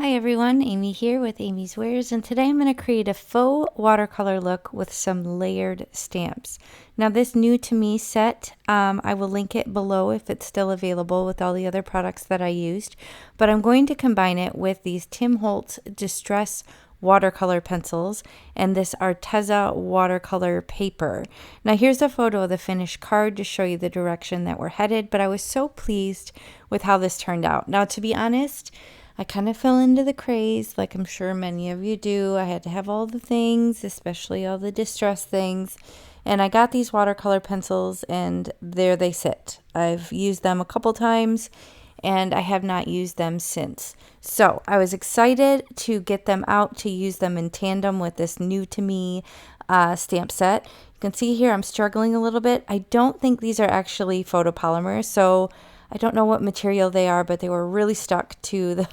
Hi everyone, Amy here with Amy's Wares, and today I'm going to create a faux watercolor look with some layered stamps. Now this new to me set, I will link it below if it's still available with all the other products that I used, but I'm going to combine it with these Tim Holtz Distress watercolor pencils and this Arteza watercolor paper. Now here's a photo of the finished card to show you the direction that we're headed, but I was so pleased with how this turned out. Now to be honest, I kind of fell into the craze, like I'm sure many of you do. I had to have all the things, especially all the distress things. And I got these watercolor pencils and there they sit. I've used them a couple times and I have not used them since. So I was excited to get them out to use them in tandem with this new to me stamp set. You can see here I'm struggling a little bit. I don't think these are actually photopolymers, so I don't know what material they are, but they were really stuck to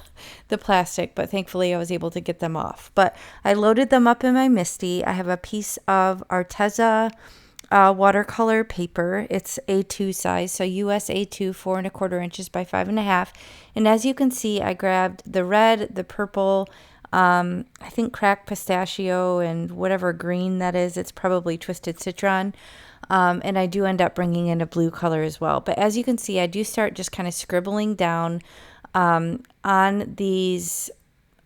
the plastic, but thankfully I was able to get them off. But I loaded them up in my Misty. I have a piece of Arteza watercolor paper. It's A2 size, so US A2, 4¼ inches by 5½. And as you can see, I grabbed the red, the purple, I think cracked pistachio, and whatever green that is. It's probably twisted citron. And I do end up bringing in a blue color as well. But as you can see, I do start just kind of scribbling down on these,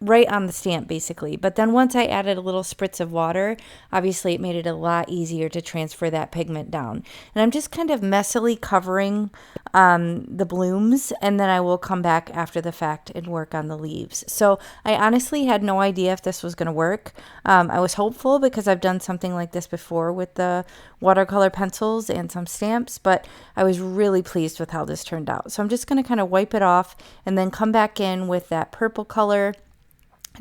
right on the stamp basically. But then once I added a little spritz of water, obviously it made it a lot easier to transfer that pigment down. And I'm just kind of messily covering the blooms, and then I will come back after the fact and work on the leaves. So I honestly had no idea if this was going to work. I was hopeful because I've done something like this before with the watercolor pencils and some stamps, but I was really pleased with how this turned out. So I'm just going to kind of wipe it off and then come back in with that purple color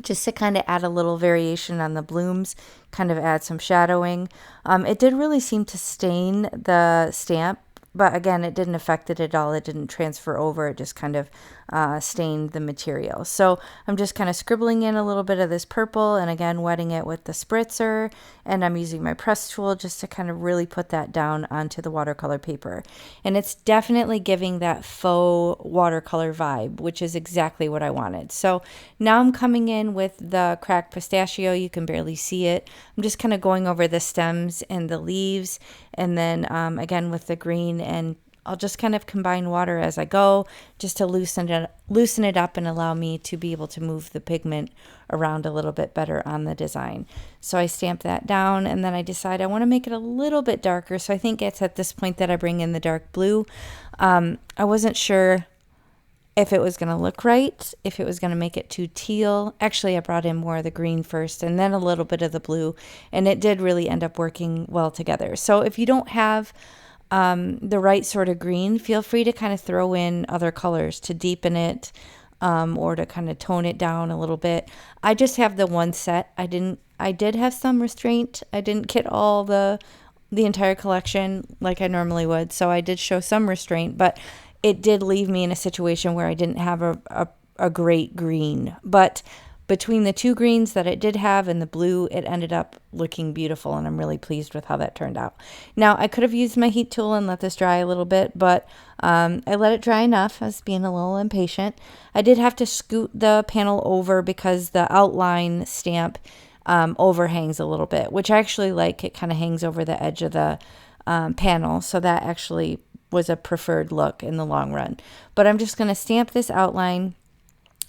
just to kind of add a little variation on the blooms, kind of add some shadowing. It did really seem to stain the stamp, but again, it didn't affect it at all. It didn't transfer over. It just kind of stained the material. So I'm just kind of scribbling in a little bit of this purple and again wetting it with the spritzer, and I'm using my press tool just to kind of really put that down onto the watercolor paper. And it's definitely giving that faux watercolor vibe, which is exactly what I wanted. So now I'm coming in with the cracked pistachio. You can barely see it. I'm just kind of going over the stems and the leaves, and then again with the green, and I'll just kind of combine water as I go just to loosen it up and allow me to be able to move the pigment around a little bit better on the design. So I stamp that down, and then I decide I want to make it a little bit darker. So I think it's at this point that I bring in the dark blue. I wasn't sure if it was going to look right, if it was going to make it too teal. Actually, I brought in more of the green first and then a little bit of the blue, and it did really end up working well together. So if you don't have the right sort of green, feel free to kind of throw in other colors to deepen it or to kind of tone it down a little bit. I just have the one set. I did have some restraint. I didn't get all the entire collection like I normally would, so I did show some restraint, but it did leave me in a situation where I didn't have a great green. But between the two greens that it did have and the blue, it ended up looking beautiful, and I'm really pleased with how that turned out. Now, I could have used my heat tool and let this dry a little bit, but I let it dry enough. I was being a little impatient. I did have to scoot the panel over because the outline stamp overhangs a little bit, which I actually like. It kind of hangs over the edge of the panel, so that actually was a preferred look in the long run. But I'm just going to stamp this outline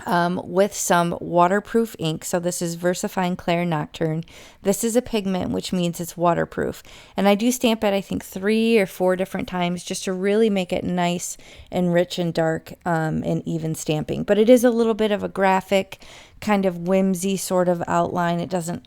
with some waterproof ink. So this is VersaFine Clair Nocturne. This is a pigment, which means it's waterproof. And I do stamp it, I think, 3 or 4 different times just to really make it nice and rich and dark and even stamping. But it is a little bit of a graphic, kind of whimsy sort of outline. It doesn't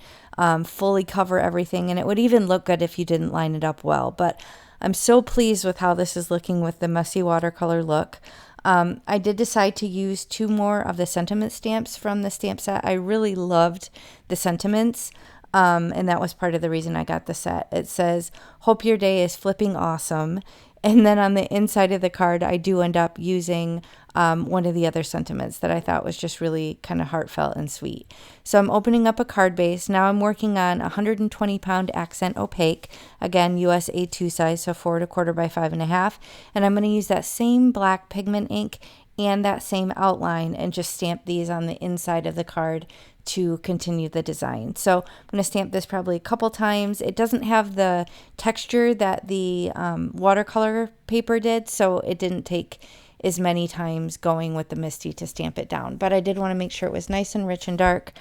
fully cover everything, and it would even look good if you didn't line it up well. But I'm so pleased with how this is looking with the messy watercolor look. I did decide to use 2 more of the sentiment stamps from the stamp set. I really loved the sentiments, and that was part of the reason I got the set. It says, "Hope your day is flipping awesome." And then on the inside of the card, I do end up using one of the other sentiments that I thought was just really kind of heartfelt and sweet. So I'm opening up a card base. Now I'm working on a 120-pound accent opaque, again, US A2 size, so 4¼ by 5½. And I'm going to use that same black pigment ink and that same outline and just stamp these on the inside of the card to continue the design. So I'm going to stamp this probably a couple times. It doesn't have the texture that the watercolor paper did, so it didn't take as many times going with the Misty to stamp it down. But I did want to make sure it was nice and rich and dark.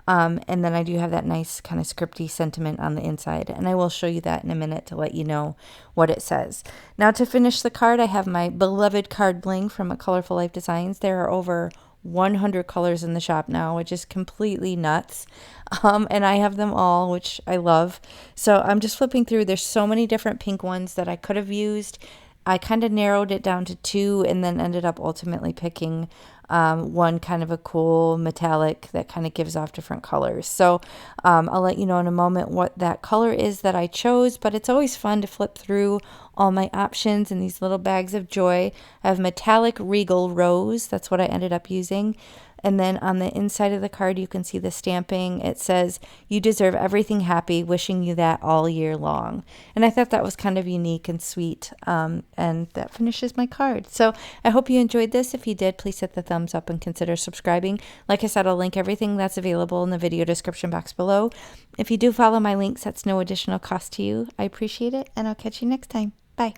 And then I do have that nice kind of scripty sentiment on the inside. And I will show you that in a minute to let you know what it says. Now to finish the card, I have my beloved card bling from A Colorful Life Designs. There are over 100 colors in the shop now, which is completely nuts. And I have them all, which I love. So I'm just flipping through. There's so many different pink ones that I could have used. I kind of narrowed it down to 2 and then ended up ultimately picking one kind of a cool metallic that kind of gives off different colors. So I'll let you know in a moment what that color is that I chose, but it's always fun to flip through all my options in these little bags of joy. I have metallic regal rose. That's what I ended up using. And then on the inside of the card, you can see the stamping. It says, "You deserve everything happy, wishing you that all year long." And I thought that was kind of unique and sweet. And that finishes my card. So I hope you enjoyed this. If you did, please hit the thumbs up and consider subscribing. Like I said, I'll link everything that's available in the video description box below. If you do follow my links, that's no additional cost to you. I appreciate it, and I'll catch you next time. Bye.